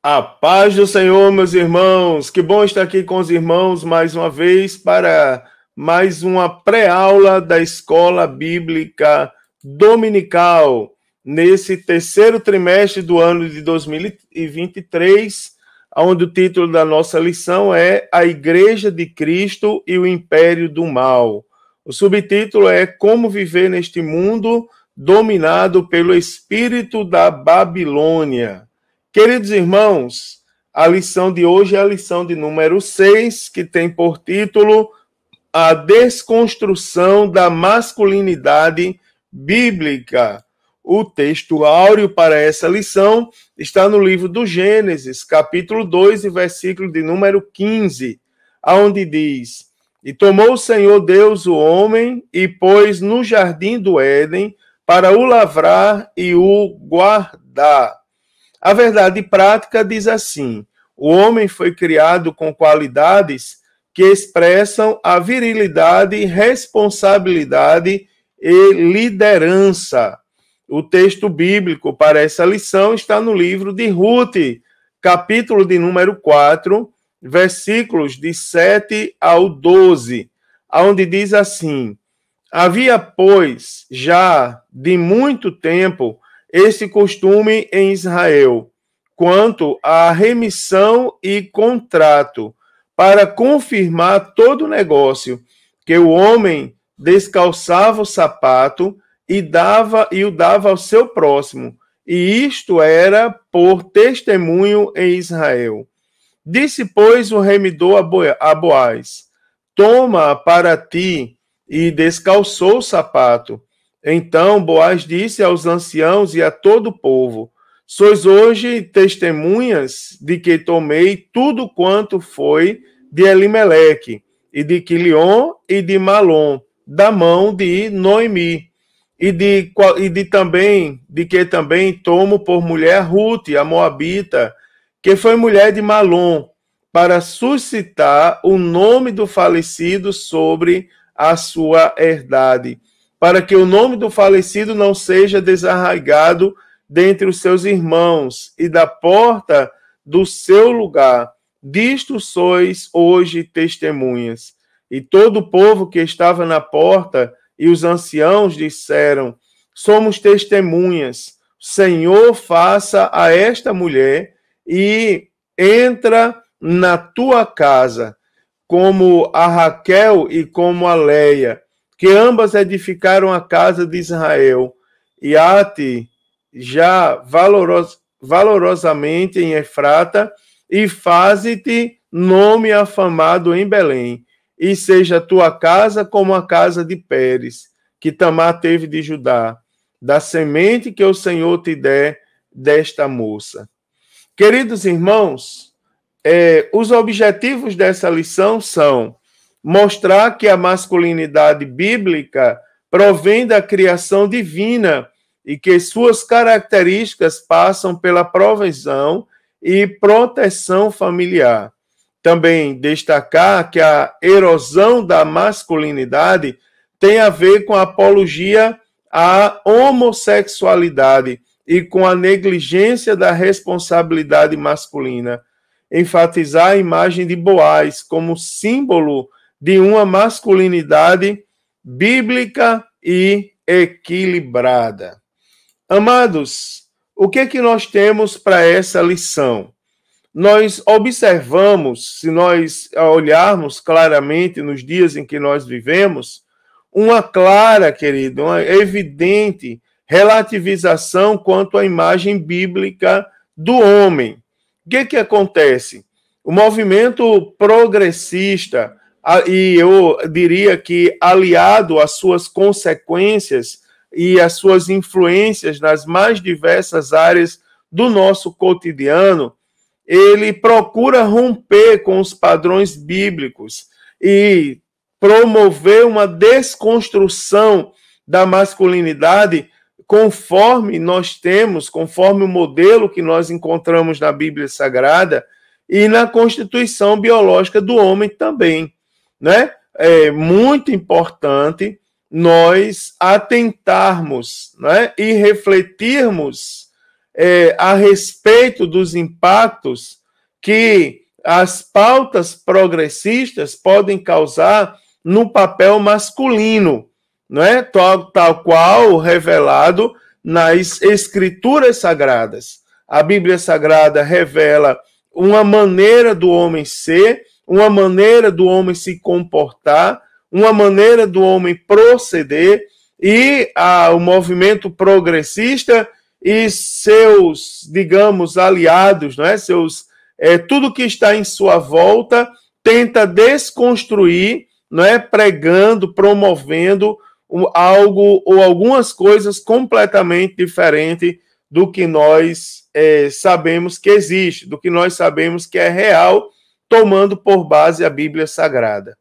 A paz do Senhor, meus irmãos. Que bom estar aqui com os irmãos mais uma vez para mais uma pré-aula da Escola Bíblica Dominical, nesse terceiro trimestre do ano de 2023, onde o título da nossa lição é A Igreja de Cristo e o Império do Mal. O subtítulo é Como Viver neste Mundo Dominado pelo Espírito da Babilônia. Queridos irmãos, a lição de hoje é a lição de número 6, que tem por título A Desconstrução da Masculinidade Bíblica. O texto áureo para essa lição está no livro do Gênesis, capítulo 2, e versículo de número 15, onde diz: E tomou o Senhor Deus o homem e pôs no jardim do Éden para o lavrar e o guardar. A verdade prática diz assim: o homem foi criado com qualidades que expressam a virilidade, responsabilidade e liderança. O texto bíblico para essa lição está no livro de Ruth, capítulo de número 4, versículos de 7 ao 12, onde diz assim: Havia, pois, já de muito tempo, esse costume em Israel, quanto à remissão e contrato, para confirmar todo o negócio, que o homem descalçava o sapato e o dava ao seu próximo, e isto era por testemunho em Israel. Disse, pois, o remidor a Boaz: Toma para ti, e descalçou o sapato. Então Boaz disse aos anciãos e a todo o povo: Sois hoje testemunhas de que tomei tudo quanto foi de Elimeleque, e de Quilion e de Malom, da mão de Noemi, e de que também tomo por mulher Ruth, a moabita, que foi mulher de Malom, para suscitar o nome do falecido sobre a sua herdade, para que o nome do falecido não seja desarraigado dentre os seus irmãos, e da porta do seu lugar. Disto sois hoje testemunhas. E todo o povo que estava na porta e os anciãos disseram: Somos testemunhas. Senhor, faça a esta mulher e entra na tua casa, como a Raquel e como a Leia, que ambas edificaram a casa de Israel, e ate já valorosamente em Efrata, e faze-te nome afamado em Belém, e seja a tua casa como a casa de Pérez, que Tamar teve de Judá, da semente que o Senhor te der desta moça. Queridos irmãos, os objetivos dessa lição são mostrar que a masculinidade bíblica provém da criação divina e que suas características passam pela provisão e proteção familiar. Também destacar que a erosão da masculinidade tem a ver com a apologia à homossexualidade e com a negligência da responsabilidade masculina. Enfatizar a imagem de Boaz como símbolo de uma masculinidade bíblica e equilibrada. Amados, o que é que nós temos para essa lição? Nós observamos, se nós olharmos claramente nos dias em que nós vivemos, uma clara, querido, uma evidente relativização quanto à imagem bíblica do homem. O que acontece? O movimento progressista, e eu diria que aliado às suas consequências e às suas influências nas mais diversas áreas do nosso cotidiano, ele procura romper com os padrões bíblicos e promover uma desconstrução da masculinidade conforme o modelo que nós encontramos na Bíblia Sagrada e na constituição biológica do homem também, né? É muito importante nós atentarmos, né, e refletirmos a respeito dos impactos que as pautas progressistas podem causar no papel masculino, não é? Tal qual revelado nas Escrituras Sagradas. A Bíblia Sagrada revela uma maneira do homem ser, uma maneira do homem se comportar, uma maneira do homem proceder, e o movimento progressista e seus, digamos, aliados, não é? Tudo que está em sua volta tenta desconstruir, não é? Pregando, promovendo algo ou algumas coisas completamente diferentes do que nós sabemos que existe, do que nós sabemos que é real, tomando por base a Bíblia Sagrada.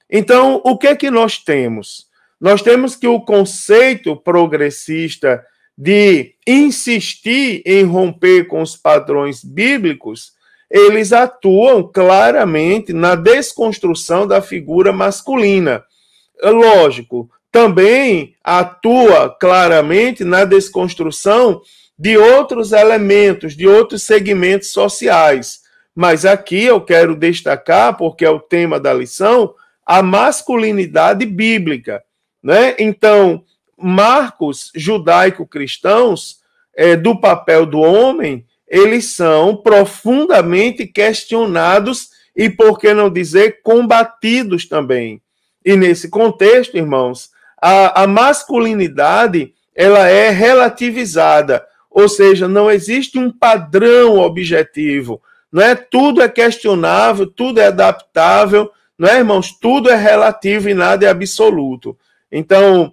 Então, o que é que nós temos? Nós temos que o conceito progressista de insistir em romper com os padrões bíblicos, eles atuam claramente na desconstrução da figura masculina. Lógico, também atua claramente na desconstrução de outros elementos, de outros segmentos sociais. Mas aqui eu quero destacar, porque é o tema da lição, a masculinidade bíblica, né? Então, marcos judaico-cristãos do papel do homem, eles são profundamente questionados e, por que não dizer, combatidos também. E nesse contexto, irmãos, a masculinidade ela é relativizada, ou seja, não existe um padrão objetivo, não é? Tudo é questionável, tudo é adaptável, não é, irmãos? Tudo é relativo e nada é absoluto. Então,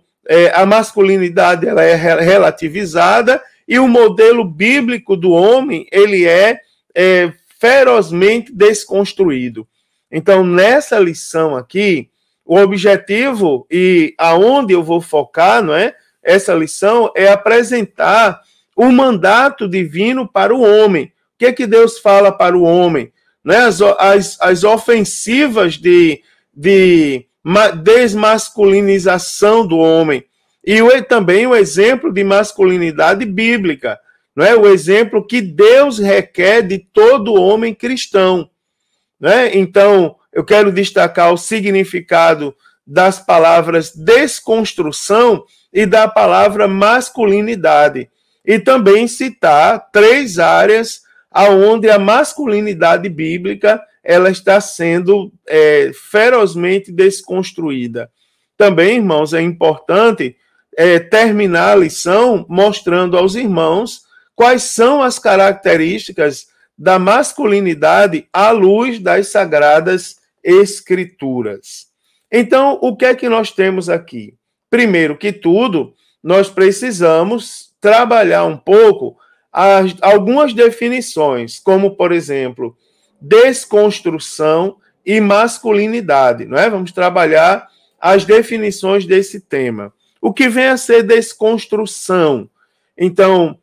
a masculinidade ela é relativizada e o modelo bíblico do homem ele é ferozmente desconstruído. Então, nessa lição aqui, o objetivo e aonde eu vou focar, não é? Essa lição é apresentar o mandato divino para o homem. O que é que Deus fala para o homem? Né? As ofensivas de desmasculinização do homem. E também o exemplo de masculinidade bíblica. Não é? O exemplo que Deus requer de todo homem cristão. Né? Então, eu quero destacar o significado das palavras desconstrução e da palavra masculinidade. E também citar 3 áreas onde a masculinidade bíblica ela está sendo ferozmente desconstruída. Também, irmãos, é importante terminar a lição mostrando aos irmãos quais são as características da masculinidade à luz das Sagradas Escrituras. Então, o que é que nós temos aqui? Primeiro que tudo, nós precisamos trabalhar um pouco algumas definições, como, por exemplo, desconstrução e masculinidade, não é? Vamos trabalhar as definições desse tema. O que vem a ser desconstrução? Então,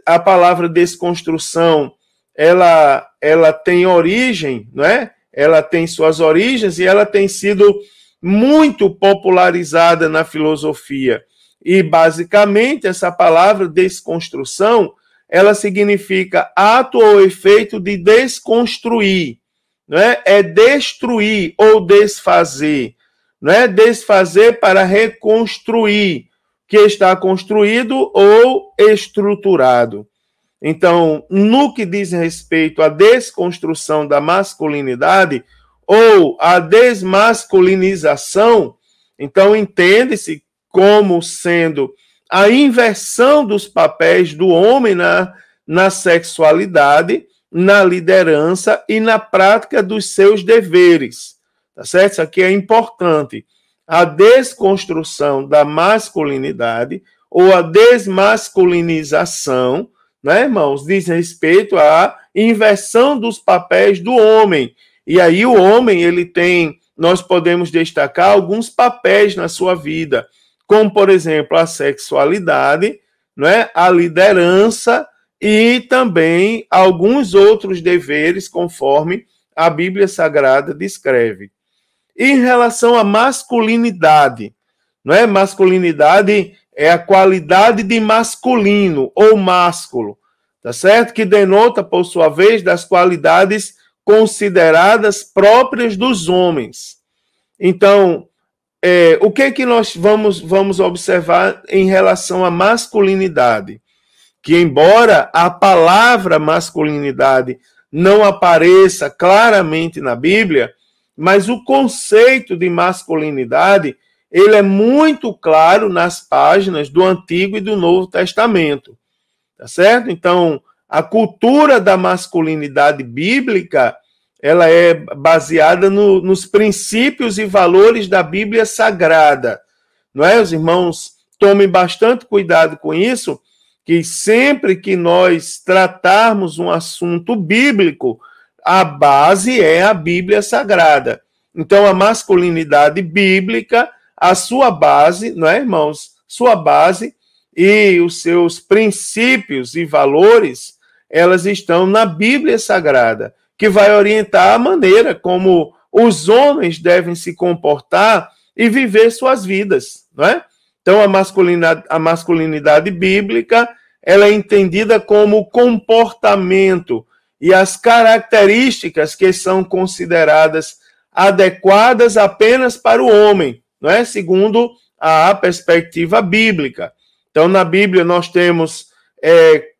a palavra desconstrução, ela tem origem, não é? Ela tem suas origens e ela tem sido muito popularizada na filosofia. E, basicamente, essa palavra desconstrução, ela significa ato ou efeito de desconstruir, não é? É destruir ou desfazer, não é? Desfazer para reconstruir, que está construído ou estruturado. Então, no que diz respeito à desconstrução da masculinidade ou à desmasculinização, então entende-se como sendo a inversão dos papéis do homem na sexualidade, na liderança e na prática dos seus deveres. Tá certo? Isso aqui é importante. A desconstrução da masculinidade ou a desmasculinização, né, irmãos, diz respeito à inversão dos papéis do homem. E aí o homem, ele tem, nós podemos destacar alguns papéis na sua vida, como, por exemplo, a sexualidade, não é? A liderança e também alguns outros deveres, conforme a Bíblia Sagrada descreve. Em relação à masculinidade, não é? Masculinidade é a qualidade de masculino ou másculo, tá certo? Que denota, por sua vez, das qualidades consideradas próprias dos homens. Então, o que nós vamos observar em relação à masculinidade? Que embora a palavra masculinidade não apareça claramente na Bíblia, mas o conceito de masculinidade, ele é muito claro nas páginas do Antigo e do Novo Testamento, tá certo? Então, a cultura da masculinidade bíblica, ela é baseada nos princípios e valores da Bíblia Sagrada, não é? Os irmãos tomem bastante cuidado com isso, que sempre que nós tratarmos um assunto bíblico, a base é a Bíblia Sagrada. Então, a masculinidade bíblica, a sua base, não é, irmãos? Sua base e os seus princípios e valores, elas estão na Bíblia Sagrada, que vai orientar a maneira como os homens devem se comportar e viver suas vidas, não é? Então, a masculinidade bíblica, ela é entendida como comportamento e as características que são consideradas adequadas apenas para o homem, não é? Segundo a perspectiva bíblica. Então, na Bíblia, nós temos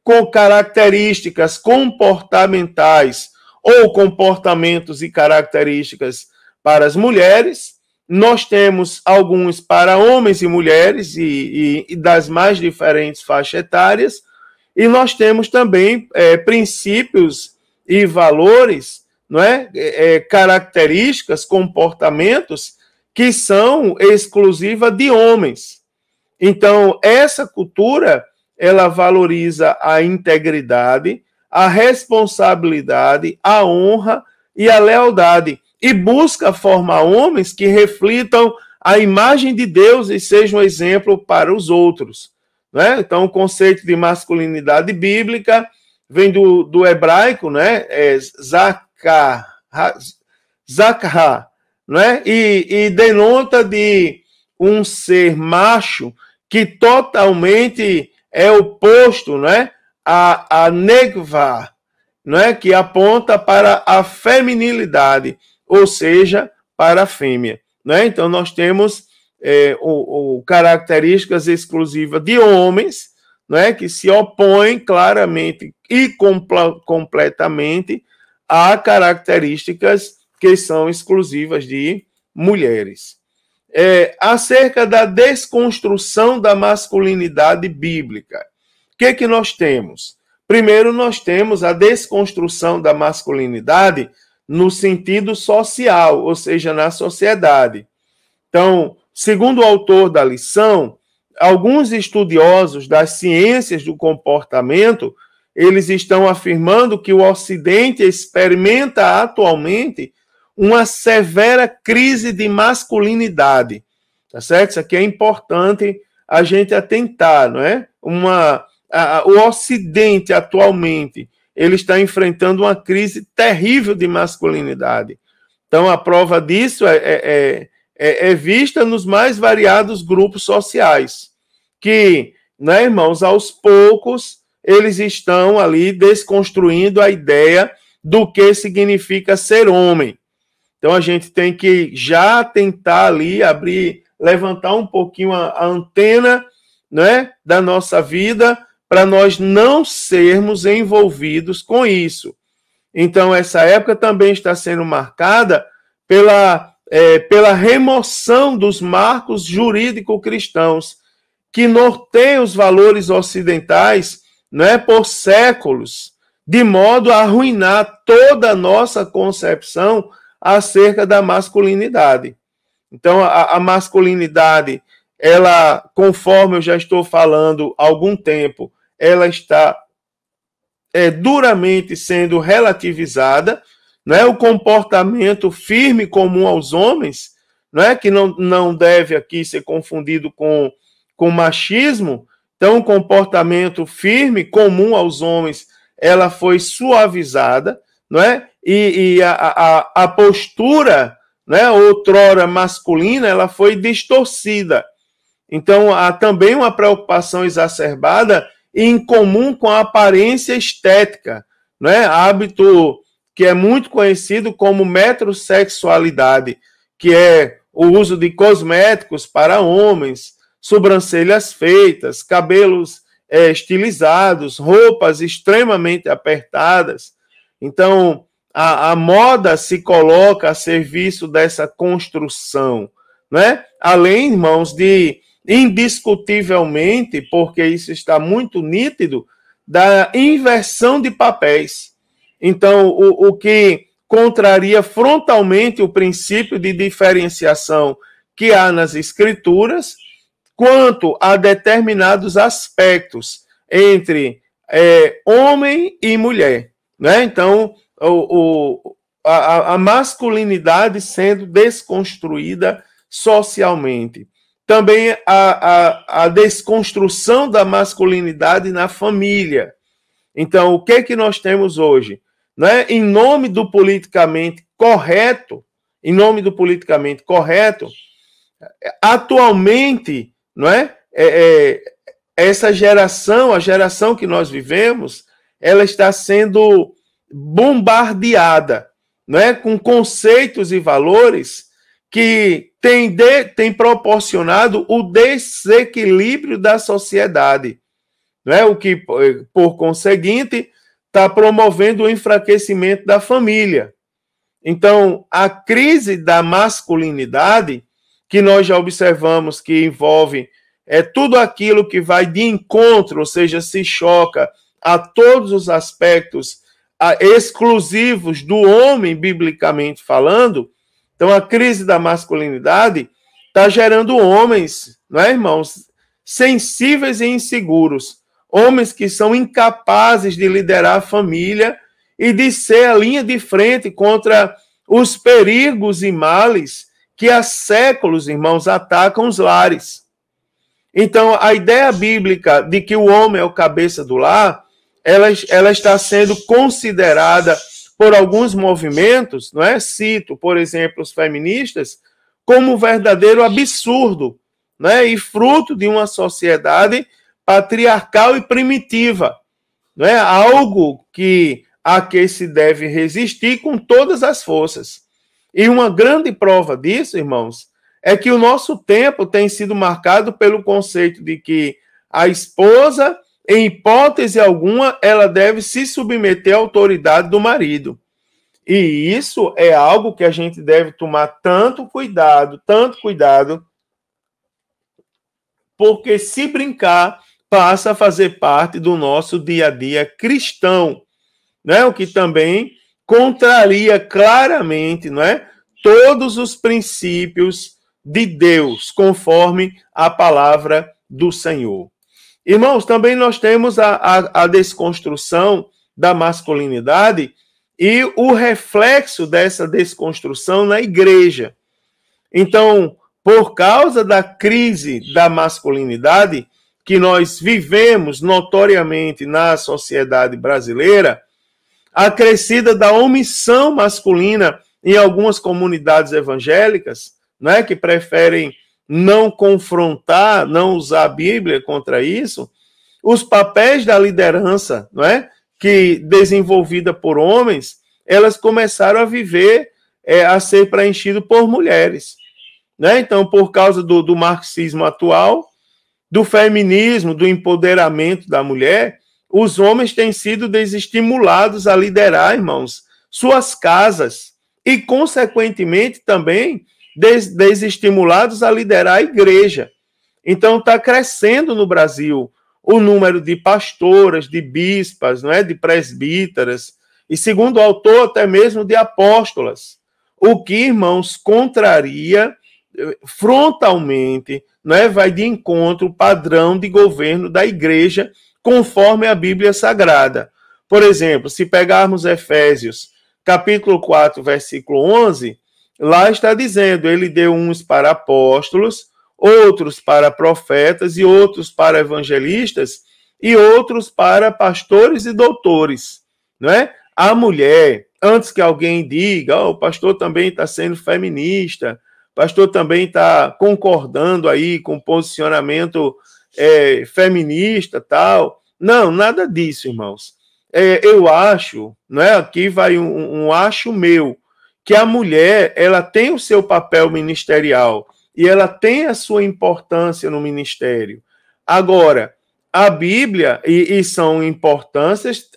com características comportamentais ou comportamentos e características para as mulheres. Nós temos alguns para homens e mulheres e das mais diferentes faixas etárias, e nós temos também princípios e valores, não é? Características, comportamentos que são exclusivas de homens. Então, essa cultura, ela valoriza a integridade, a responsabilidade, a honra e a lealdade, e busca formar homens que reflitam a imagem de Deus e sejam um exemplo para os outros, né? Então, o conceito de masculinidade bíblica vem do hebraico, né? Zakha, né? E denota de um ser macho que totalmente é oposto, né? a negva, né? Que aponta para a feminilidade, ou seja, para a fêmea, né? Então, nós temos características exclusivas de homens, né? Que se opõem claramente e completamente a características que são exclusivas de mulheres. Acerca da desconstrução da masculinidade bíblica, o que nós temos? Primeiro, nós temos a desconstrução da masculinidade no sentido social, ou seja, na sociedade. Então, segundo o autor da lição, alguns estudiosos das ciências do comportamento, eles estão afirmando que o Ocidente experimenta atualmente uma severa crise de masculinidade, tá certo? Isso aqui é importante a gente atentar, não é? O Ocidente atualmente, ele está enfrentando uma crise terrível de masculinidade. Então, a prova disso é vista nos mais variados grupos sociais, que, né, irmãos, aos poucos, eles estão ali desconstruindo a ideia do que significa ser homem. Então, a gente tem que já tentar ali levantar um pouquinho a antena, né, da nossa vida, para nós não sermos envolvidos com isso. Então, essa época também está sendo marcada pela remoção dos marcos jurídico-cristãos, que norteiam os valores ocidentais, né, por séculos, de modo a arruinar toda a nossa concepção acerca da masculinidade. Então, a masculinidade, ela, conforme eu já estou falando há algum tempo, ela está duramente sendo relativizada, né? O comportamento firme comum aos homens, né? Que não deve aqui ser confundido com machismo. Então, o comportamento firme comum aos homens, ela foi suavizada, não é? E a postura, né, outrora masculina, ela foi distorcida. Então, há também uma preocupação exacerbada e em comum com a aparência estética, né? Hábito que é muito conhecido como metrosexualidade, que é o uso de cosméticos para homens, sobrancelhas feitas, cabelos estilizados, roupas extremamente apertadas. Então, a moda se coloca a serviço dessa construção, né? Além, irmãos, de indiscutivelmente, porque isso está muito nítido, da inversão de papéis. Então, o que contraria frontalmente o princípio de diferenciação que há nas Escrituras, quanto a determinados aspectos entre homem e mulher, né? Então, a masculinidade sendo desconstruída socialmente. Também a desconstrução da masculinidade na família. Então, o que é que nós temos hoje? Né? Em nome do politicamente correto, atualmente, não é? Essa geração, a geração que nós vivemos, ela está sendo bombardeada, não é? Com conceitos e valores que tem proporcionado o desequilíbrio da sociedade, não é? O que, por conseguinte, está promovendo o enfraquecimento da família. Então, a crise da masculinidade, que nós já observamos que envolve tudo aquilo que vai de encontro, ou seja, se choca a todos os aspectos exclusivos do homem, biblicamente falando. Então, a crise da masculinidade está gerando homens, não é, irmãos, sensíveis e inseguros, homens que são incapazes de liderar a família e de ser a linha de frente contra os perigos e males que há séculos, irmãos, atacam os lares. Então, a ideia bíblica de que o homem é o cabeça do lar, ela está sendo considerada por alguns movimentos, não é? Cito, por exemplo, os feministas, como um verdadeiro absurdo, né? E fruto de uma sociedade patriarcal e primitiva, não é? Algo a que se deve resistir com todas as forças. E uma grande prova disso, irmãos, é que o nosso tempo tem sido marcado pelo conceito de que a esposa, em hipótese alguma, ela deve se submeter à autoridade do marido. E isso é algo que a gente deve tomar tanto cuidado, porque se brincar, passa a fazer parte do nosso dia a dia cristão, né? O que também contraria claramente, não é, todos os princípios de Deus, conforme a palavra do Senhor. Irmãos, também nós temos a desconstrução da masculinidade e o reflexo dessa desconstrução na igreja. Então, por causa da crise da masculinidade que nós vivemos notoriamente na sociedade brasileira, a crescida da omissão masculina em algumas comunidades evangélicas, né, que preferem não confrontar, não usar a Bíblia contra isso, os papéis da liderança, não é, que desenvolvida por homens, elas começaram a viver, a ser preenchido por mulheres, né? Então, por causa do marxismo atual, do feminismo, do empoderamento da mulher, os homens têm sido desestimulados a liderar, irmãos, suas casas e, consequentemente, também desestimulados a liderar a igreja. Então, está crescendo no Brasil o número de pastoras, de bispas, não é? De presbíteras, e, segundo o autor, até mesmo de apóstolas. O que, irmãos, contraria frontalmente, não é? Vai de encontro ao padrão de governo da igreja, conforme a Bíblia Sagrada. Por exemplo, se pegarmos Efésios, capítulo 4, versículo 11, lá está dizendo, ele deu uns para apóstolos, outros para profetas e outros para evangelistas e outros para pastores e doutores, não é? A mulher, antes que alguém diga, o pastor também está sendo feminista, pastor também está concordando aí com o posicionamento feminista, tal. Não, nada disso, irmãos. Eu acho, né, aqui vai um acho meu, que a mulher, ela tem o seu papel ministerial e ela tem a sua importância no ministério. Agora, a Bíblia, e são importâncias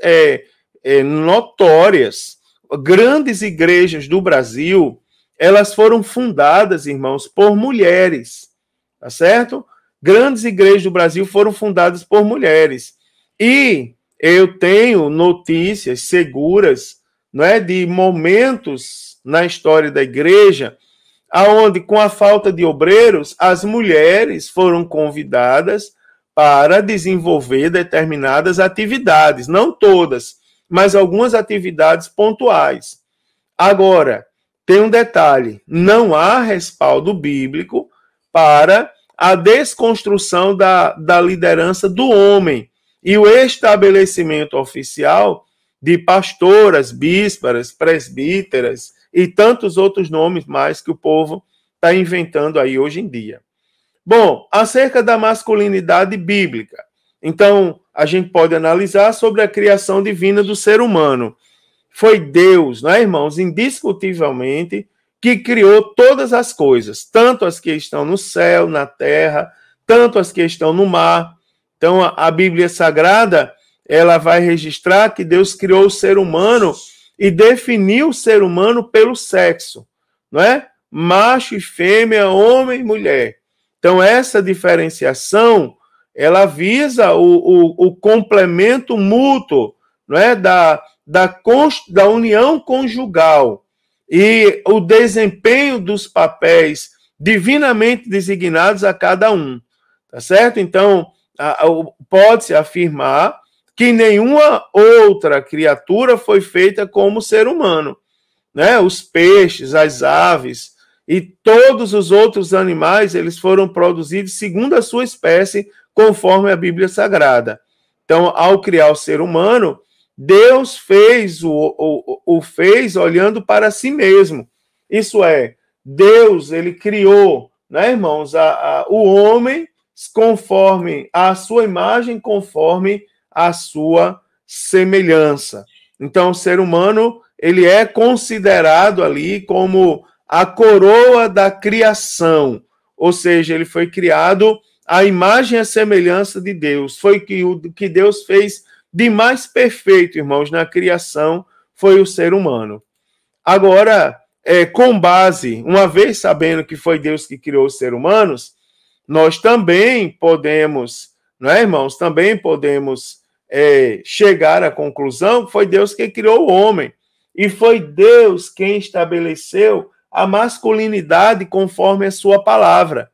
notórias, grandes igrejas do Brasil, elas foram fundadas, irmãos, por mulheres, tá certo? Grandes igrejas do Brasil foram fundadas por mulheres. E eu tenho notícias seguras, não é, de momentos na história da igreja aonde, com a falta de obreiros, as mulheres foram convidadas para desenvolver determinadas atividades, não todas, mas algumas atividades pontuais. Agora, tem um detalhe, não há respaldo bíblico para a desconstrução da liderança do homem e o estabelecimento oficial de pastoras, bispas, presbíteras e tantos outros nomes mais que o povo está inventando aí hoje em dia. Bom, acerca da masculinidade bíblica. Então, a gente pode analisar sobre a criação divina do ser humano. Foi Deus, né, irmãos, indiscutivelmente, que criou todas as coisas, tanto as que estão no céu, na terra, tanto as que estão no mar. Então, a Bíblia Sagrada, ela vai registrar que Deus criou o ser humano e definiu o ser humano pelo sexo, não é? Macho e fêmea, homem e mulher. Então, essa diferenciação, ela visa o complemento mútuo, não é? Da união conjugal e o desempenho dos papéis divinamente designados a cada um, tá certo? Então, pode-se afirmar que nenhuma outra criatura foi feita como ser humano, né? Os peixes, as aves e todos os outros animais, eles foram produzidos segundo a sua espécie, conforme a Bíblia Sagrada. Então, ao criar o ser humano, Deus fez o fez olhando para si mesmo. Isso é, Deus, ele criou, né, irmãos, o homem conforme a sua imagem, conforme a sua semelhança. Então, o ser humano, ele é considerado ali como a coroa da criação, ou seja, ele foi criado à imagem e à semelhança de Deus. Foi o que Deus fez de mais perfeito, irmãos, na criação, foi o ser humano. Agora, com base, uma vez sabendo que foi Deus que criou os seres humanos, nós também podemos, não é, irmãos? Também podemos chegar à conclusão que foi Deus que criou o homem. E foi Deus quem estabeleceu a masculinidade conforme a sua palavra.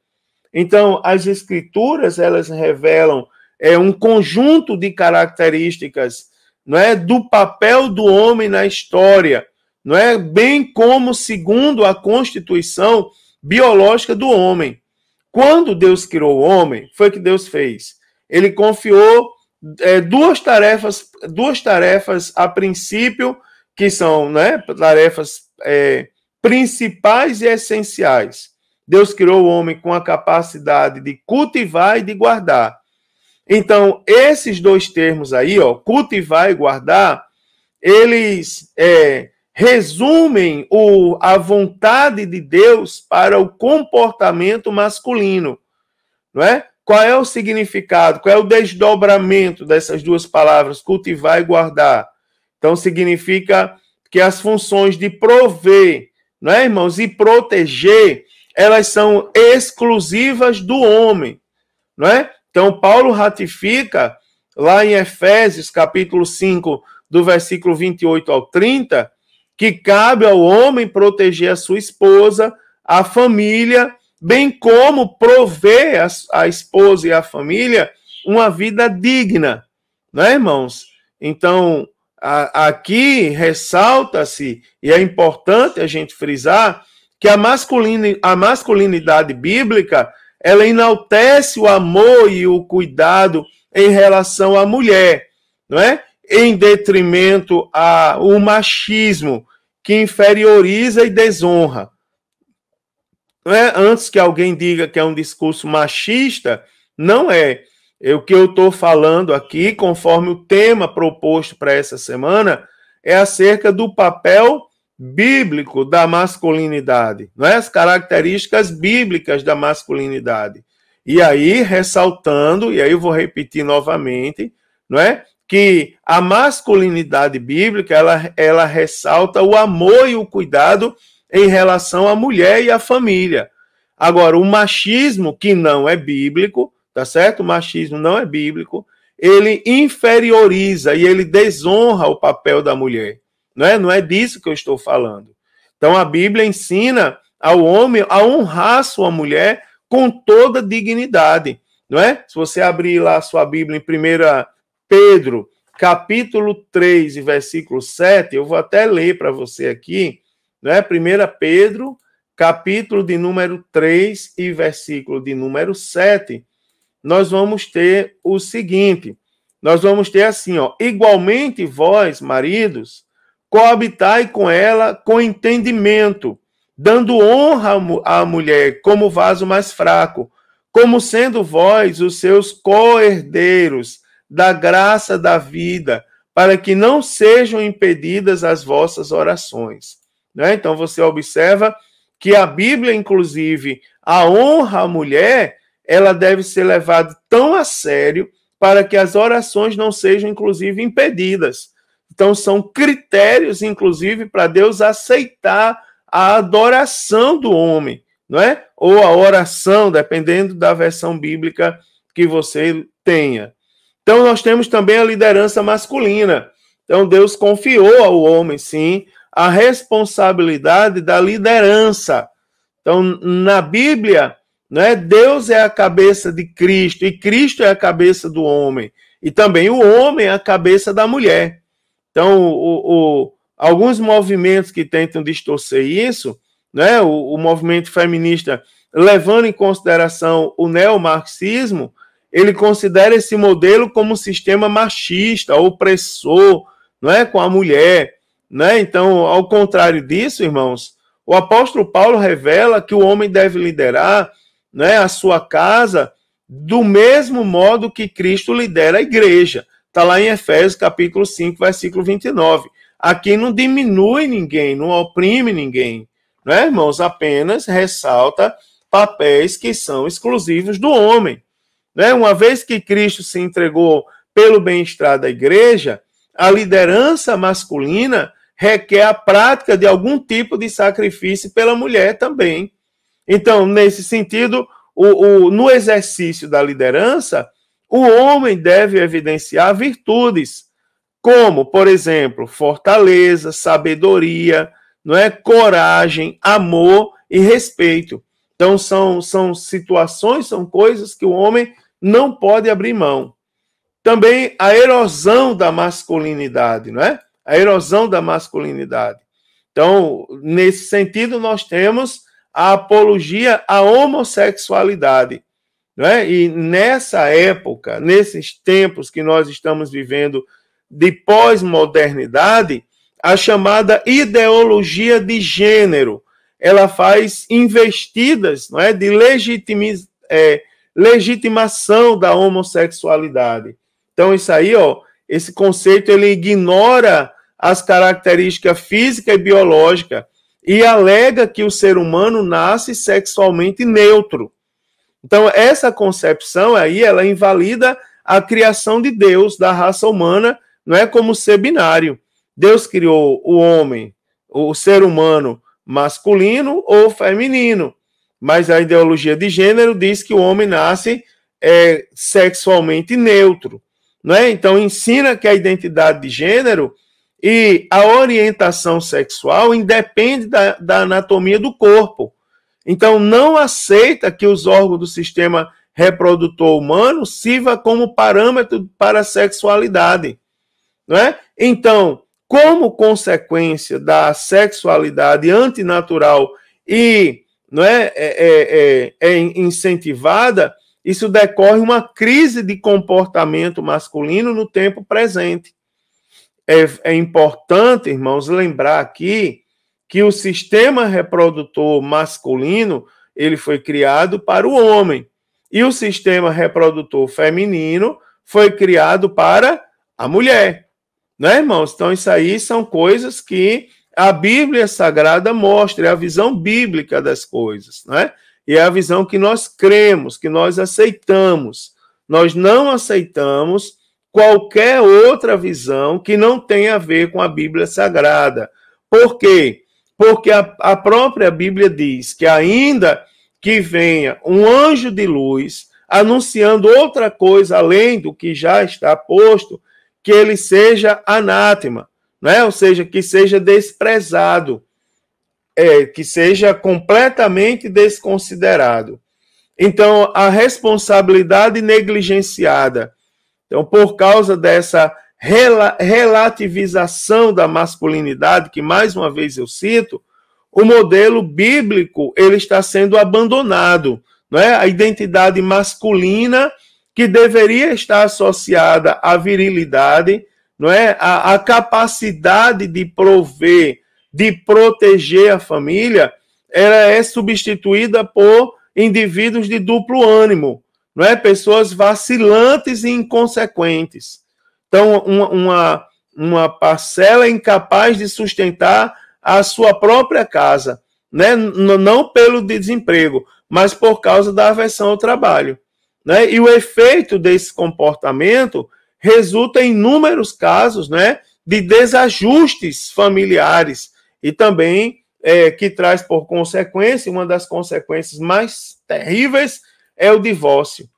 Então, as escrituras, elas revelam um conjunto de características, não é, do papel do homem na história, não é, bem como segundo a constituição biológica do homem. Quando Deus criou o homem, foi o que Deus fez. Ele confiou duas tarefas a princípio, que são, né, tarefas principais e essenciais. Deus criou o homem com a capacidade de cultivar e de guardar. Então, esses dois termos aí, ó, cultivar e guardar, eles resumem a vontade de Deus para o comportamento masculino, não é? Qual é o significado, qual é o desdobramento dessas duas palavras, cultivar e guardar? Então, significa que as funções de prover, não é, irmãos, e proteger, elas são exclusivas do homem, não é? Então, Paulo ratifica lá em Efésios, capítulo 5, do versículo 28 ao 30, que cabe ao homem proteger a sua esposa, a família, bem como prover a esposa e a família uma vida digna, não é, irmãos? Então, aqui ressalta-se, e é importante a gente frisar, que a masculinidade bíblica, ela enaltece o amor e o cuidado em relação à mulher, não é? Em detrimento ao machismo, que inferioriza e desonra. não é? Antes que alguém diga que é um discurso machista, não é. O que eu estou falando aqui, conforme o tema proposto para essa semana, é acerca do papel bíblico da masculinidade, não é? As características bíblicas da masculinidade. E aí, ressaltando, e aí eu vou repetir novamente, não é? Que a masculinidade bíblica, ela ressalta o amor e o cuidado em relação à mulher e à família. Agora, o machismo, que não é bíblico, tá certo? O machismo não é bíblico, ele inferioriza e ele desonra o papel da mulher. Não é disso que eu estou falando. Então, a Bíblia ensina ao homem a honrar sua mulher com toda dignidade, não é? Se você abrir lá a sua Bíblia em 1 Pedro, capítulo 3 e versículo 7, eu vou até ler para você aqui, não é? 1 Pedro, capítulo de número 3 e versículo de número 7, nós vamos ter o seguinte, nós vamos ter assim, ó, igualmente vós, maridos, coabitai com ela com entendimento, dando honra à mulher como vaso mais fraco, como sendo vós os seus co-herdeiros da graça da vida, para que não sejam impedidas as vossas orações. Né? Então você observa que a Bíblia, inclusive, a honra à mulher, ela deve ser levada tão a sério para que as orações não sejam, inclusive, impedidas. Então, são critérios, inclusive, para Deus aceitar a adoração do homem, não é? Ou a oração, dependendo da versão bíblica que você tenha. Então, nós temos também a liderança masculina. Então, Deus confiou ao homem, sim, a responsabilidade da liderança. Então, na Bíblia, né, Deus é a cabeça de Cristo e Cristo é a cabeça do homem. E também o homem é a cabeça da mulher. Então, alguns movimentos que tentam distorcer isso, né, o movimento feminista, levando em consideração o neomarxismo, ele considera esse modelo como um sistema machista, opressor, não é, com a mulher. Né? Então, ao contrário disso, irmãos, o apóstolo Paulo revela que o homem deve liderar, né, a sua casa do mesmo modo que Cristo lidera a igreja. Está lá em Efésios, capítulo 5, versículo 29. Aqui não diminui ninguém, não oprime ninguém. Né, irmãos? Apenas ressalta papéis que são exclusivos do homem. Né? Uma vez que Cristo se entregou pelo bem-estar da igreja, a liderança masculina requer a prática de algum tipo de sacrifício pela mulher também. Então, nesse sentido, no exercício da liderança, o homem deve evidenciar virtudes, como, por exemplo, fortaleza, sabedoria, não é? Coragem, amor e respeito. Então, são situações, são coisas que o homem não pode abrir mão. Também a erosão da masculinidade, não é? A erosão da masculinidade. Então, nesse sentido, nós temos a apologia à homossexualidade. Não é? E nessa época, nesses tempos que nós estamos vivendo de pós-modernidade, a chamada ideologia de gênero, ela faz investidas, não é, de legitimação da homossexualidade. Então, isso aí, ó, esse conceito, ele ignora as características física e biológica e alega que o ser humano nasce sexualmente neutro. Então, essa concepção aí, ela invalida a criação de Deus, da raça humana, não é como ser binário. Deus criou o homem, o ser humano, masculino ou feminino, mas a ideologia de gênero diz que o homem nasce sexualmente neutro. Não é? Então, ensina que a identidade de gênero e a orientação sexual independe da anatomia do corpo. Então, não aceita que os órgãos do sistema reprodutor humano sirva como parâmetro para a sexualidade. Não é? Então, como consequência da sexualidade antinatural e não é incentivada, isso decorre uma crise de comportamento masculino no tempo presente. É importante, irmãos, lembrar aqui que o sistema reprodutor masculino ele foi criado para o homem. E o sistema reprodutor feminino foi criado para a mulher. Né, irmãos? Então, isso aí são coisas que a Bíblia Sagrada mostra, é a visão bíblica das coisas, né? E é a visão que nós cremos, que nós aceitamos. Nós não aceitamos qualquer outra visão que não tenha a ver com a Bíblia Sagrada. Por quê? Porque a própria Bíblia diz que ainda que venha um anjo de luz anunciando outra coisa além do que já está posto, que ele seja anátema, né? Ou seja, que seja desprezado, que seja completamente desconsiderado. Então, a responsabilidade negligenciada. Então, por causa dessa relativização da masculinidade, que mais uma vez eu cito, o modelo bíblico ele está sendo abandonado, não é? A identidade masculina que deveria estar associada à virilidade, não é? A capacidade de prover, de proteger a família, ela é substituída por indivíduos de duplo ânimo, não é? Pessoas vacilantes e inconsequentes. Então, uma parcela incapaz de sustentar a sua própria casa, né? Não pelo desemprego, mas por causa da aversão ao trabalho. Né? E o efeito desse comportamento resulta em inúmeros casos, né, de desajustes familiares e também que traz por consequência, uma das consequências mais terríveis é o divórcio.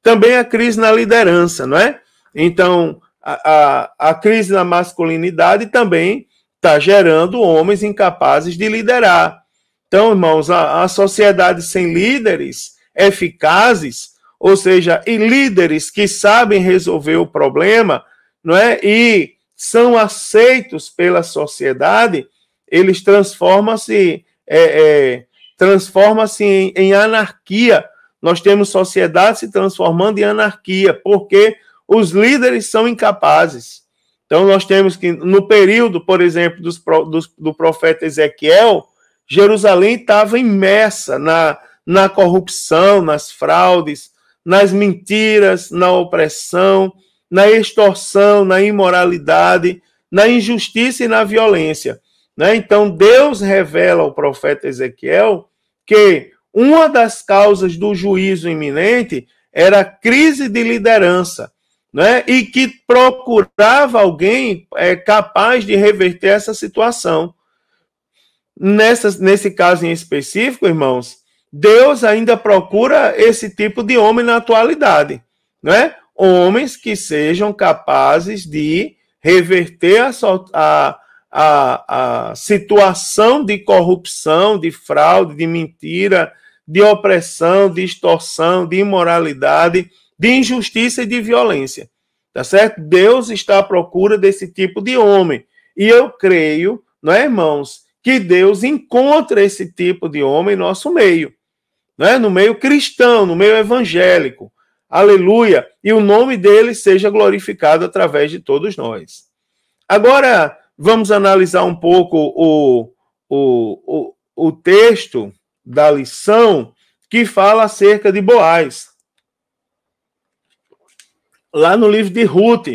Também a crise na liderança, não é? Então, a crise na masculinidade também está gerando homens incapazes de liderar. Então, irmãos, a sociedade sem líderes eficazes, ou seja, e líderes que sabem resolver o problema, não é? E são aceitos pela sociedade, eles transformam-se em anarquia. Nós temos sociedade se transformando em anarquia, porque os líderes são incapazes. Então, nós temos que, no período, por exemplo, do profeta Ezequiel, Jerusalém estava imersa na corrupção, nas fraudes, nas mentiras, na opressão, na extorsão, na imoralidade, na injustiça e na violência. Né? Então, Deus revela ao profeta Ezequiel que uma das causas do juízo iminente era a crise de liderança, né? E que procurava alguém capaz de reverter essa situação. Nesse caso em específico, irmãos, Deus ainda procura esse tipo de homem na atualidade, né? Homens que sejam capazes de reverter a situação de corrupção, de fraude, de mentira, de opressão, de extorsão, de imoralidade, de injustiça e de violência, tá certo? Deus está à procura desse tipo de homem. E eu creio, não é, irmãos, que Deus encontra esse tipo de homem em nosso meio, né? No meio cristão, no meio evangélico. Aleluia! E o nome dele seja glorificado através de todos nós. Agora, vamos analisar um pouco o texto da lição que fala acerca de Boaz. Lá no livro de Ruth,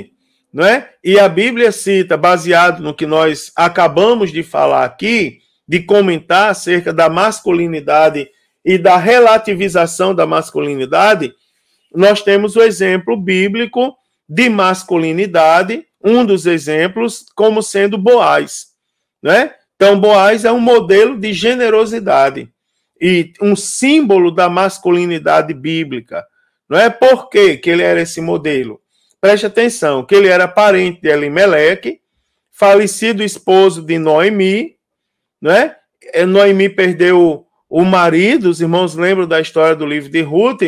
não é? E a Bíblia cita, baseado no que nós acabamos de falar aqui, de comentar acerca da masculinidade e da relativização da masculinidade, nós temos o exemplo bíblico de masculinidade, um dos exemplos, como sendo Boaz, né? Então, Boaz é um modelo de generosidade e um símbolo da masculinidade bíblica. Não é? Por que ele era esse modelo? Preste atenção, que ele era parente de Elimeleque, falecido esposo de Noemi, não é? Noemi perdeu o marido, os irmãos lembram da história do livro de Ruth?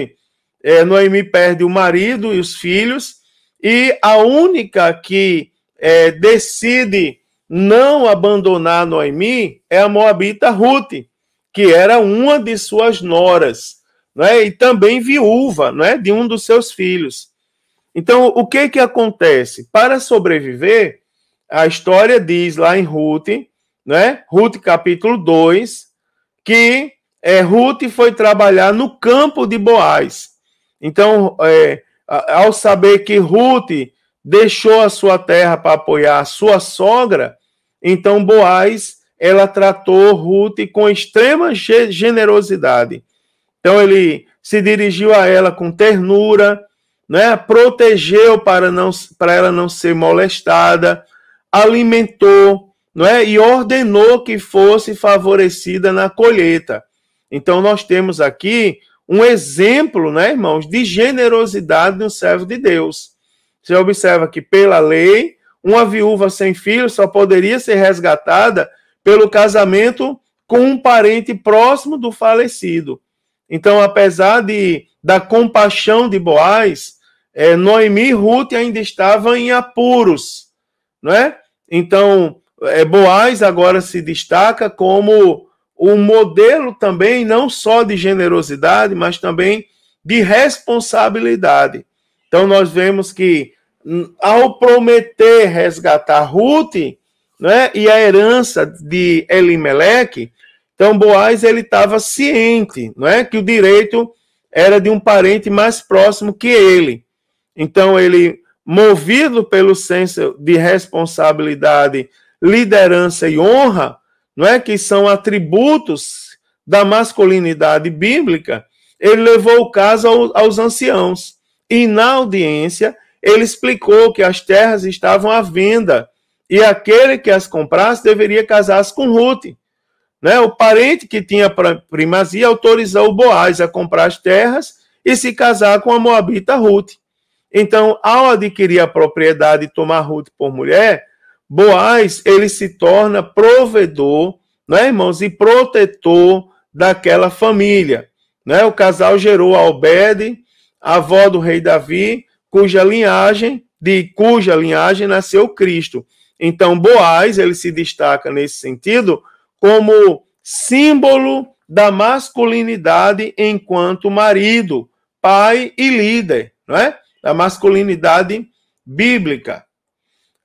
Noemi perde o marido e os filhos, e a única que decide não abandonar Noemi é a moabita Ruth, que era uma de suas noras, não é? E também viúva, não é? De um dos seus filhos. Então, o que acontece? Para sobreviver, a história diz lá em Ruth, né? Ruth capítulo 2, que Ruth foi trabalhar no campo de Boaz. Então, ao saber que Ruth deixou a sua terra para apoiar a sua sogra, então Boaz, ela tratou Ruth com extrema generosidade. Então ele se dirigiu a ela com ternura, né? Protegeu para ela não ser molestada, alimentou, não é? E ordenou que fosse favorecida na colheita. Então nós temos aqui um exemplo, né, irmãos, de generosidade no servo de Deus. Você observa que pela lei, uma viúva sem filho só poderia ser resgatada pelo casamento com um parente próximo do falecido. Então, apesar da compaixão de Boaz, Noemi e Ruth ainda estavam em apuros, não é? Então, Boaz agora se destaca como um modelo também, não só de generosidade, mas também de responsabilidade. Então, nós vemos que, ao prometer resgatar Ruth, né, e a herança de Elimeleque, então Boaz ele estava ciente, não é, que o direito era de um parente mais próximo que ele. Então ele, movido pelo senso de responsabilidade, liderança e honra, não é, que são atributos da masculinidade bíblica, ele levou o caso aos anciãos. E na audiência ele explicou que as terras estavam à venda e aquele que as comprasse deveria casar-se com Ruth. Né? O parente que tinha primazia autorizou Boaz a comprar as terras e se casar com a moabita Ruth. Então, ao adquirir a propriedade e tomar Ruth por mulher, Boaz ele se torna provedor, né, irmãos, e protetor daquela família. Né? O casal gerou a Obed, avó do rei Davi, cuja linhagem nasceu Cristo. Então, Boaz ele se destaca nesse sentido como símbolo da masculinidade enquanto marido, pai e líder, não é? Da masculinidade bíblica.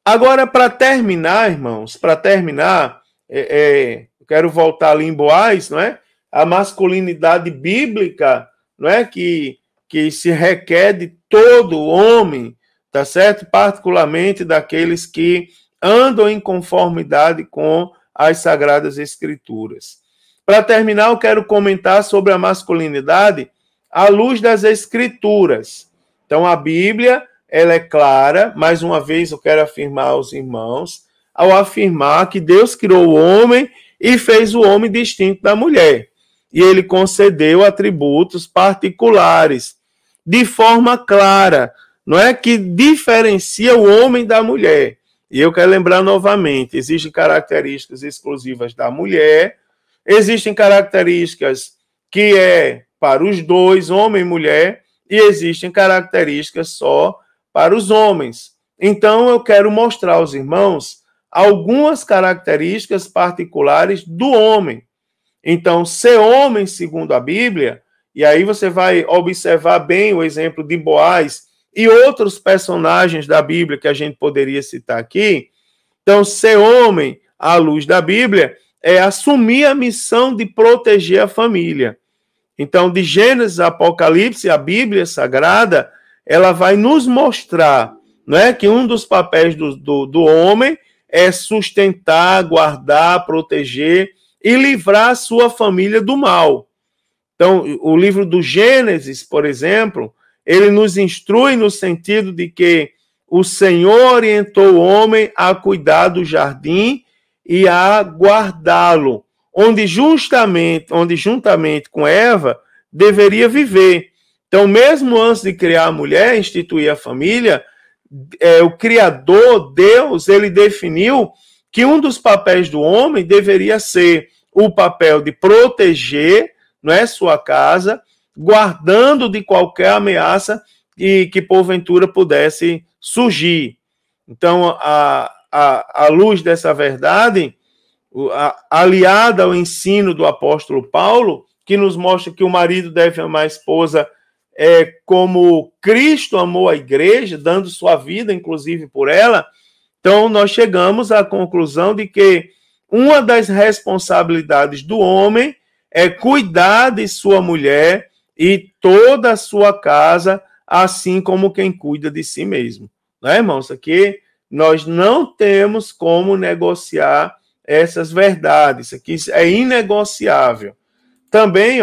Agora, para terminar, irmãos, eu quero voltar ali em Boaz, não é? A masculinidade bíblica, não é? Que se requer de todo homem, tá certo? Particularmente daqueles que andam em conformidade com as Sagradas Escrituras. Para terminar, eu quero comentar sobre a masculinidade à luz das Escrituras. Então, a Bíblia, ela é clara, mais uma vez eu quero afirmar aos irmãos, ao afirmar que Deus criou o homem e fez o homem distinto da mulher. E ele concedeu atributos particulares, de forma clara, não é, que diferencia o homem da mulher. E eu quero lembrar novamente, existem características exclusivas da mulher, existem características que é para os dois, homem e mulher, e existem características só para os homens. Então, eu quero mostrar aos irmãos algumas características particulares do homem. Então, ser homem, segundo a Bíblia, e aí você vai observar bem o exemplo de Boaz e outros personagens da Bíblia que a gente poderia citar aqui. Então, ser homem, à luz da Bíblia, é assumir a missão de proteger a família. Então, de Gênesis a Apocalipse, a Bíblia Sagrada, ela vai nos mostrar, não é, que um dos papéis do homem é sustentar, guardar, proteger e livrar a sua família do mal. Então, o livro do Gênesis, por exemplo, ele nos instrui no sentido de que o Senhor orientou o homem a cuidar do jardim e a guardá-lo, onde juntamente com Eva deveria viver. Então, mesmo antes de criar a mulher, instituir a família, o Criador, Deus, ele definiu que um dos papéis do homem deveria ser o papel de proteger, não é, sua casa, guardando de qualquer ameaça que porventura pudesse surgir. Então, à luz dessa verdade, aliada ao ensino do apóstolo Paulo, que nos mostra que o marido deve amar a esposa como Cristo amou a igreja, dando sua vida, inclusive, por ela. Então, nós chegamos à conclusão de que uma das responsabilidades do homem é cuidar de sua mulher e toda a sua casa, assim como quem cuida de si mesmo. Né, irmãos? Aqui nós não temos como negociar essas verdades. Isso aqui é inegociável. Também,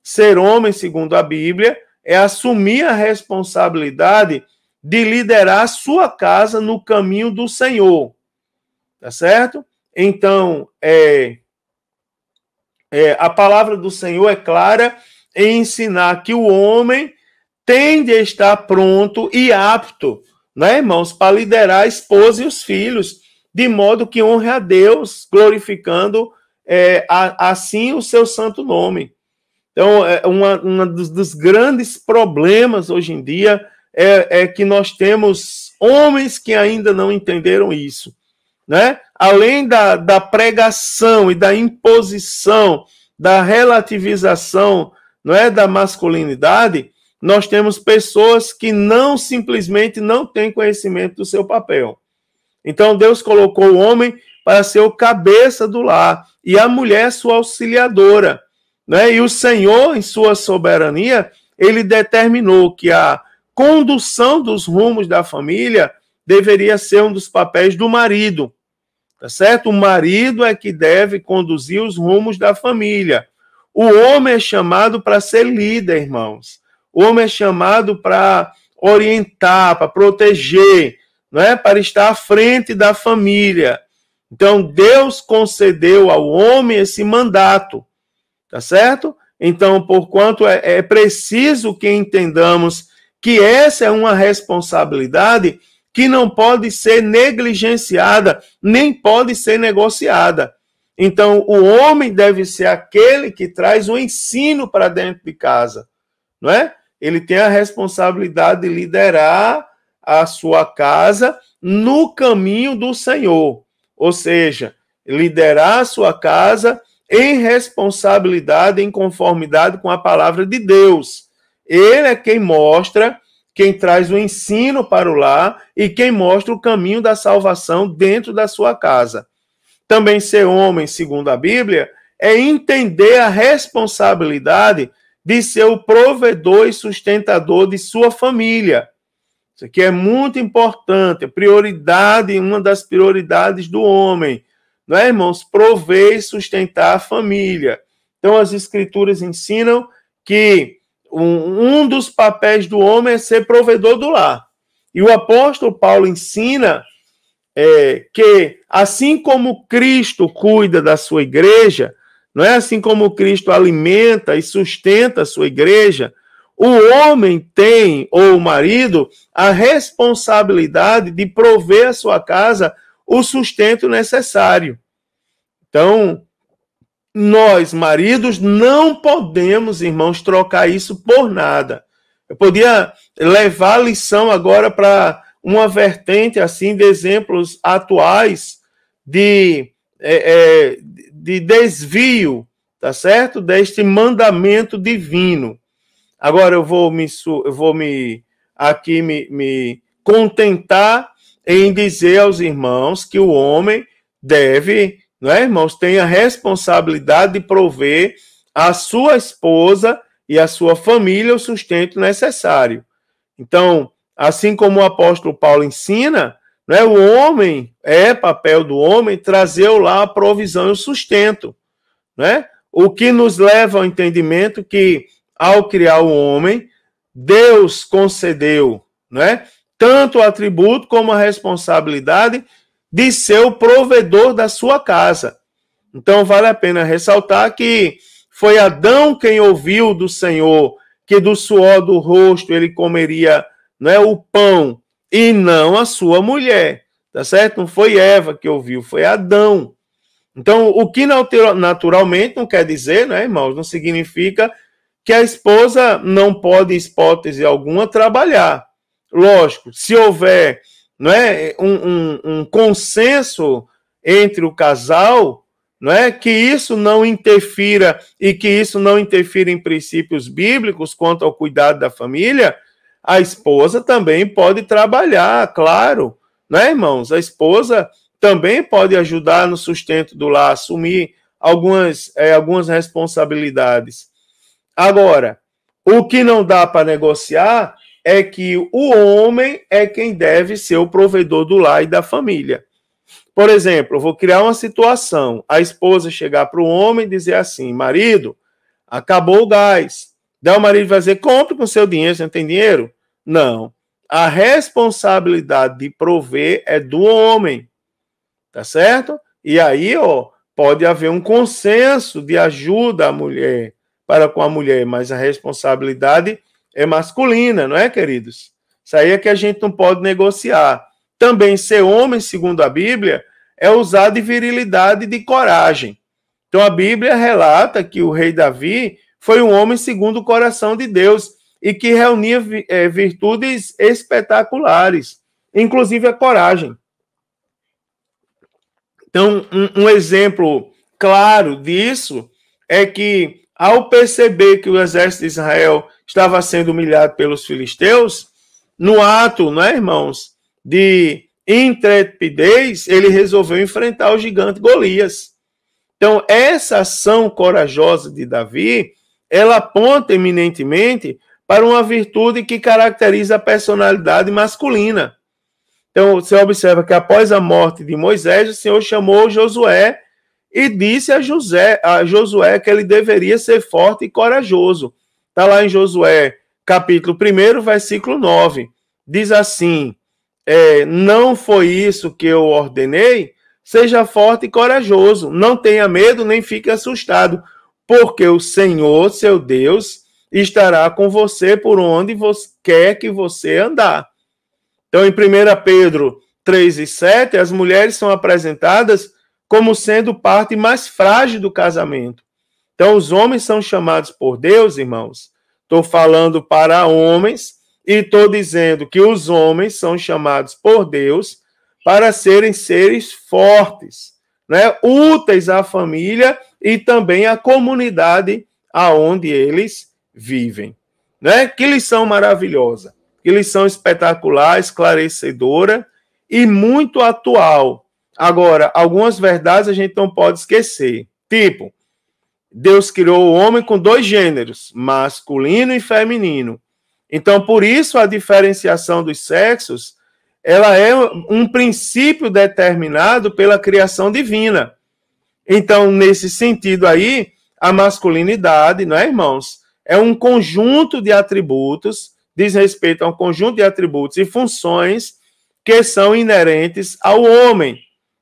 ser homem, segundo a Bíblia, é assumir a responsabilidade de liderar a sua casa no caminho do Senhor. Tá certo? Então, a palavra do Senhor é clara em ensinar que o homem tem de estar pronto e apto, né, irmãos, para liderar a esposa e os filhos, de modo que honre a Deus, glorificando assim o seu santo nome. Então, um dos grandes problemas hoje em dia é que nós temos homens que ainda não entenderam isso, né? Além da pregação e da imposição, da relativização, não é, da masculinidade, nós temos pessoas que simplesmente não têm conhecimento do seu papel. Então, Deus colocou o homem para ser o cabeça do lar e a mulher sua auxiliadora, né? E o Senhor, em sua soberania, ele determinou que a condução dos rumos da família deveria ser um dos papéis do marido, tá certo? O marido é que deve conduzir os rumos da família. O homem é chamado para ser líder, irmãos. O homem é chamado para orientar, para proteger, não é? Para estar à frente da família. Então, Deus concedeu ao homem esse mandato, tá certo? Então, porquanto é preciso que entendamos que essa é uma responsabilidade que não pode ser negligenciada, nem pode ser negociada. Então, o homem deve ser aquele que traz o ensino para dentro de casa, não é? Ele tem a responsabilidade de liderar a sua casa no caminho do Senhor, ou seja, liderar a sua casa em responsabilidade, em conformidade com a palavra de Deus. Ele é quem mostra, quem traz o ensino para o lar e quem mostra o caminho da salvação dentro da sua casa. Também ser homem, segundo a Bíblia, é entender a responsabilidade de ser o provedor e sustentador de sua família. Isso aqui é muito importante, prioridade, uma das prioridades do homem, não é, irmãos? Prover e sustentar a família. Então, as Escrituras ensinam que um dos papéis do homem é ser provedor do lar. E o apóstolo Paulo ensina que, assim como Cristo cuida da sua igreja, não é? Assim como Cristo alimenta e sustenta a sua igreja, o homem tem, ou o marido, a responsabilidade de prover à sua casa o sustento necessário. Então, nós, maridos, não podemos, irmãos, trocar isso por nada. Eu podia levar a lição agora para uma vertente assim de exemplos atuais de desvio, tá certo? Deste mandamento divino. Agora eu vou me contentar em dizer aos irmãos que o homem deve, não é, irmãos, tem a responsabilidade de prover à sua esposa e à sua família o sustento necessário. Então, assim como o apóstolo Paulo ensina, né, o homem, papel do homem trazer lá a provisão e o sustento, né? O que nos leva ao entendimento que, ao criar o homem, Deus concedeu, né, tanto o atributo como a responsabilidade de ser o provedor da sua casa. Então, vale a pena ressaltar que foi Adão quem ouviu do Senhor que do suor do rosto ele comeria, não é, o pão, e não a sua mulher, tá certo? Não foi Eva que ouviu, foi Adão. Então, o que naturalmente não quer dizer, né, irmãos, não significa que a esposa não pode, em hipótese alguma, trabalhar. Lógico, se houver, não é, um consenso entre o casal, não é, que isso não interfira e que isso não interfira em princípios bíblicos quanto ao cuidado da família, a esposa também pode trabalhar, claro, né, irmãos? A esposa também pode ajudar no sustento do lar, assumir algumas responsabilidades. Agora, o que não dá para negociar é que o homem é quem deve ser o provedor do lar e da família. Por exemplo, eu vou criar uma situação, a esposa chegar para o homem e dizer assim, marido, acabou o gás. Daí o marido vai dizer, compre com seu dinheiro, você não tem dinheiro? Não. A responsabilidade de prover é do homem, tá certo? E aí, pode haver um consenso de ajuda à mulher, para com a mulher, mas a responsabilidade é masculina, não é, queridos? Isso aí é que a gente não pode negociar. Também ser homem, segundo a Bíblia, é usar de virilidade e de coragem. Então a Bíblia relata que o rei Davi foi um homem segundo o coração de Deus e que reunia virtudes espetaculares, inclusive a coragem. Então, um exemplo claro disso é que, ao perceber que o exército de Israel estava sendo humilhado pelos filisteus, no ato, não é, irmãos, de intrepidez, ele resolveu enfrentar o gigante Golias. Então, essa ação corajosa de Davi, ela aponta eminentemente para uma virtude que caracteriza a personalidade masculina. Então, você observa que após a morte de Moisés, o Senhor chamou Josué e disse a Josué que ele deveria ser forte e corajoso. Está lá em Josué, capítulo 1, versículo 9. Diz assim, não foi isso que eu ordenei? Seja forte e corajoso, não tenha medo nem fique assustado, porque o Senhor, seu Deus, estará com você por onde quer que você andar. Então, em 1 Pedro 3:7, as mulheres são apresentadas como sendo parte mais frágil do casamento. Então, os homens são chamados por Deus, irmãos. Estou falando para homens e estou dizendo que os homens são chamados por Deus para serem seres fortes, né? Úteis à família e também à comunidade aonde eles vivem. Né? Que lição maravilhosa. Que lição espetacular, esclarecedora e muito atual. Agora, algumas verdades a gente não pode esquecer. Tipo, Deus criou o homem com 2 gêneros, masculino e feminino. Então, por isso, a diferenciação dos sexos, ela é um princípio determinado pela criação divina. Então, nesse sentido aí, a masculinidade, não é, irmãos? É um conjunto de atributos, diz respeito a um conjunto de atributos e funções que são inerentes ao homem,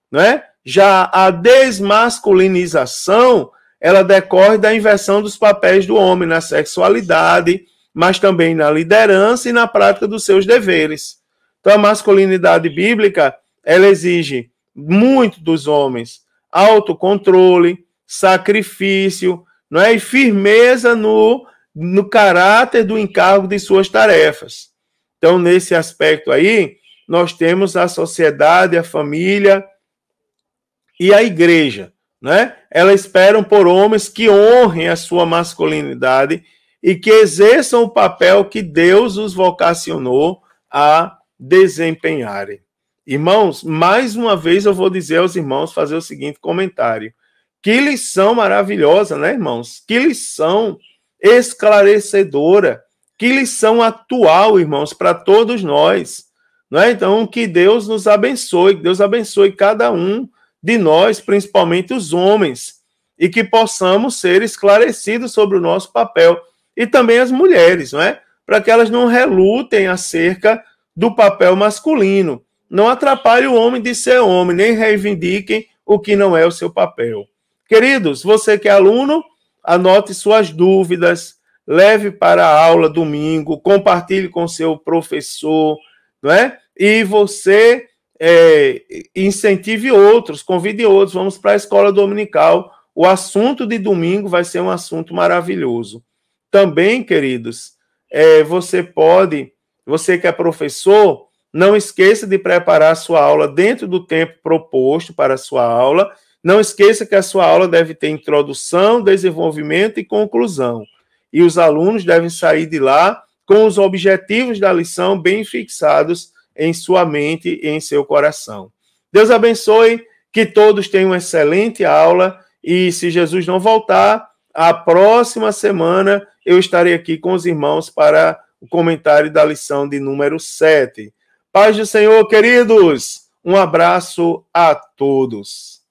não é? Já a desmasculinização, ela decorre da inversão dos papéis do homem na sexualidade, mas também na liderança e na prática dos seus deveres. Então, a masculinidade bíblica, ela exige muito dos homens autocontrole, sacrifício, não é? E firmeza no caráter do encargo de suas tarefas. Então, nesse aspecto aí, nós temos a sociedade, a família e a igreja, né? Elas esperam por homens que honrem a sua masculinidade e que exerçam o papel que Deus os vocacionou a desempenharem. Irmãos, mais uma vez eu vou dizer aos irmãos fazer o seguinte comentário. Que lição maravilhosa, né, irmãos? Que lição esclarecedora, que lição atual, irmãos, para todos nós. Não é? Então, que Deus nos abençoe, que Deus abençoe cada um de nós, principalmente os homens, e que possamos ser esclarecidos sobre o nosso papel. E também as mulheres, não é? Para que elas não relutem acerca do papel masculino. Não atrapalhe o homem de ser homem, nem reivindiquem o que não é o seu papel. Queridos, você que é aluno, anote suas dúvidas, leve para a aula domingo, compartilhe com seu professor, não é? E você incentive outros, convide outros, vamos para a escola dominical. O assunto de domingo vai ser um assunto maravilhoso. Também, queridos, você que é professor, não esqueça de preparar a sua aula dentro do tempo proposto para a sua aula. Não esqueça que a sua aula deve ter introdução, desenvolvimento e conclusão. E os alunos devem sair de lá com os objetivos da lição bem fixados em sua mente e em seu coração. Deus abençoe, que todos tenham uma excelente aula E se Jesus não voltar, a próxima semana eu estarei aqui com os irmãos para o comentário da lição de número 7. Paz do Senhor, queridos! Um abraço a todos.